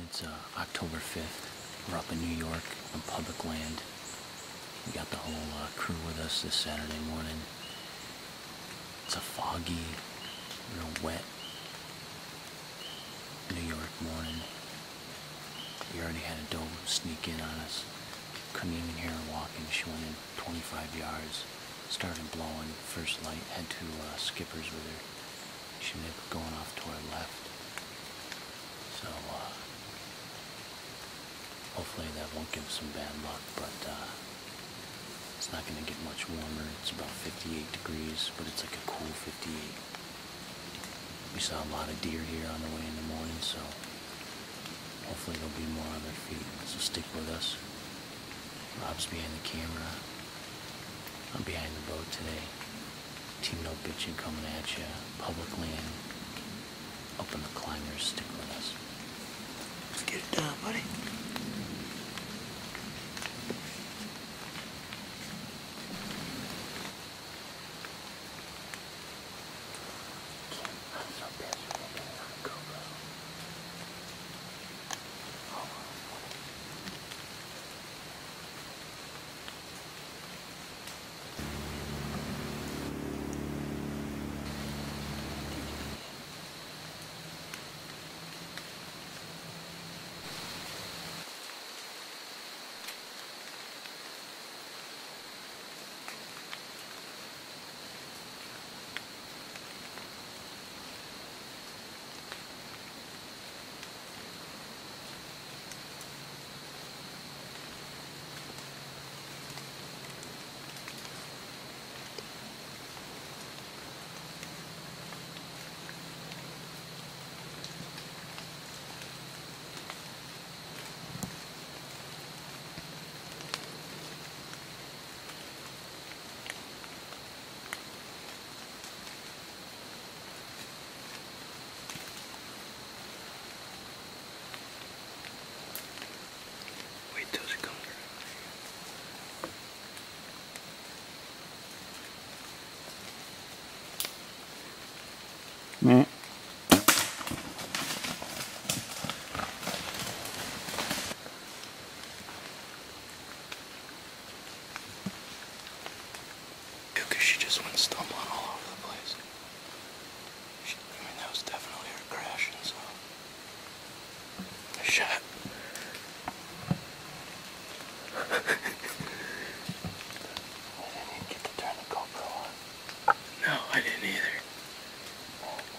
It's October 5th. We're up in New York on public land. We got the whole crew with us this Saturday morning. It's a foggy, real wet New York morning. We already had a doe sneak in on us. Couldn't even hear her walking. She went in 25 yards. Started blowing. First light. Had two skippers with her. She ended up going off to our left. So, hopefully that won't give us some bad luck, but it's not going to get much warmer. It's about 58 degrees, but it's like a cool 58. We saw a lot of deer here on the way in the morning, so hopefully there'll be more on their feet. So stick with us. Rob's behind the camera. I'm behind the boat today. Team No Bitchin coming at you. Public land. Up in the climbers. Stick with us. Let's get it done, buddy. Meh. Because she just went stumbling all over the place. That was definitely her crashing, so I shot. I didn't even get to turn the GoPro on. No, I didn't either.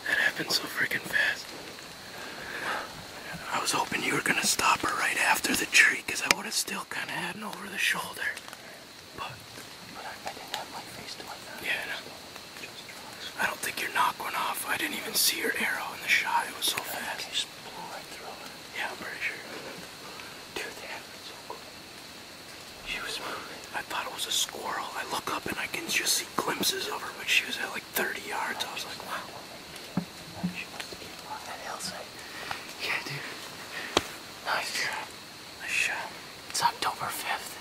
That happened so freaking fast. I was hoping you were gonna stop her right after the tree, because I would have still kind of had an over the shoulder. But I didn't have my face to my mouth. Yeah, no. I don't think your knock went off. I didn't even see your arrow in the shot. It was so fast. It just blew right through it. Yeah, I'm pretty sure. Dude, that happened so quick. She was moving. I thought it was a squirrel. I look up and I can just see glimpses of her, but she was at like 30 yards. I was like, wow. She must have came on that hillside. Yeah, dude. Nice shot. Nice shot. It's October 5th,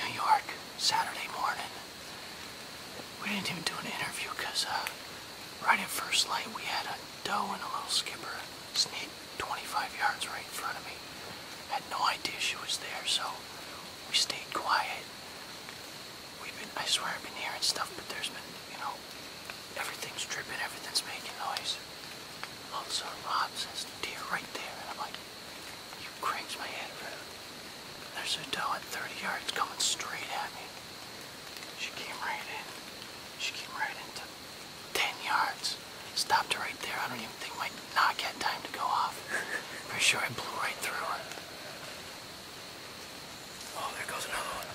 New York, Saturday morning. We didn't even do an interview because right at first light we had a doe and a little skipper sneak 25 yards right in front of me. Had no idea she was there, so we stayed quiet. I swear I've been hearing stuff, but there's been, everything's dripping, everything's making noise. All of a sudden Rob says, deer right there, and I'm like, he cranks my head around. There's a doe at 30 yards coming straight at me. She came right in. She came right into 10 yards. Stopped her right there. I don't even think my knock had time to go off. Pretty sure I blew right through her. Oh, there goes another one.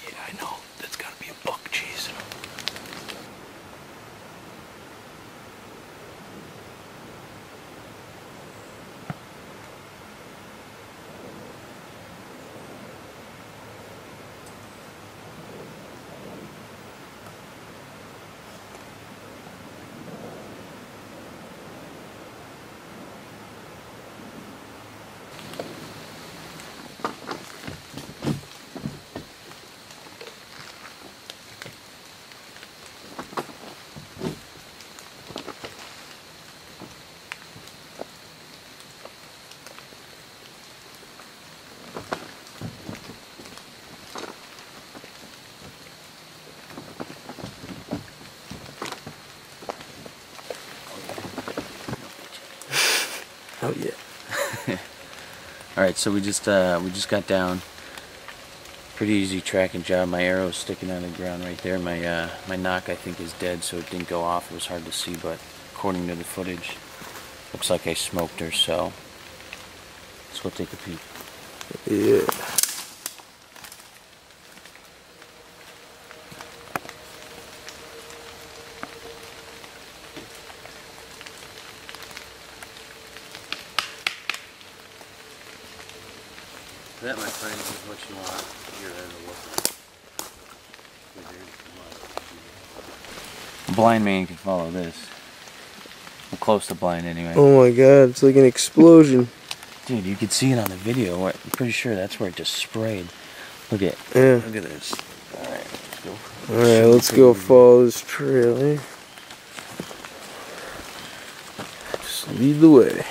Yeah, I know. That's gotta be a buck chasing him. Oh yeah. Alright, so we just got down. Pretty easy tracking job. My arrow's sticking out of the ground right there. My knock, I think, is dead, so it didn't go off. It was hard to see, but according to the footage, looks like I smoked her, so let's go take a peek. Yeah. That, my friends, is what you want. Here, have a look. A blind man can follow this. I'm close to blind anyway. Oh my god, it's like an explosion. Dude, you could see it on the video. I'm pretty sure that's where it just sprayed. Look at Look at this. Alright, let's go. Alright, let's go follow this trail, eh? Just lead the way.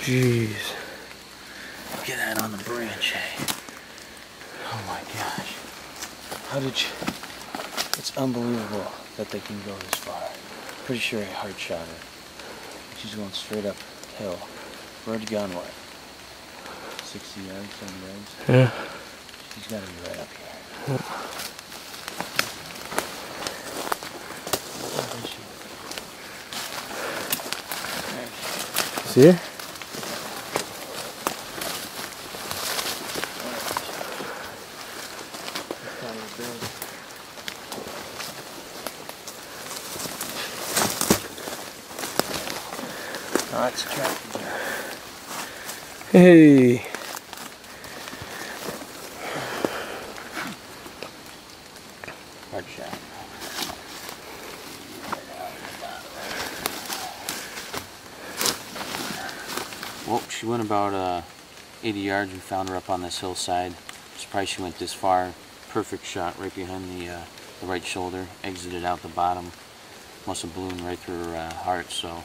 Jeez. Look at that on the branch, hey. Oh my gosh. How did you... It's unbelievable that they can go this far. Pretty sure I hard shot her. She's going straight up hill. Where'd you gone, what? 60 yards, 70 yards? Yeah. She's got to be right up here. See her? Oh, that's tracking. Hey. Hard shot. Well, she went about 80 yards. We found her up on this hillside. Surprised she went this far. Perfect shot right behind the right shoulder. Exited out the bottom. Must have ballooned right through her heart. So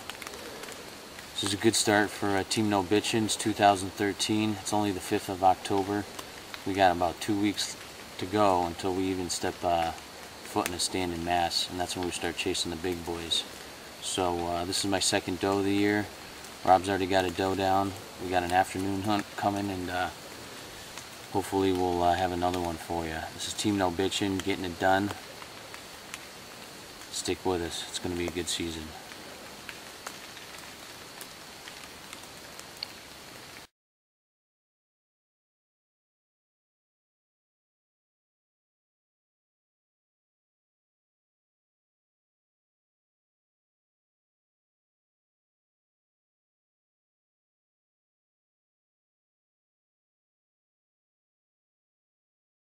this is a good start for Team No Bitchin. It's 2013. It's only the 5th of October. We got about 2 weeks to go until we even step foot in a stand in Mass, and that's when we start chasing the big boys. So this is my second doe of the year. Rob's already got a doe down. We got an afternoon hunt coming, and hopefully we'll have another one for you. This is Team No Bitchin, getting it done. Stick with us. It's going to be a good season.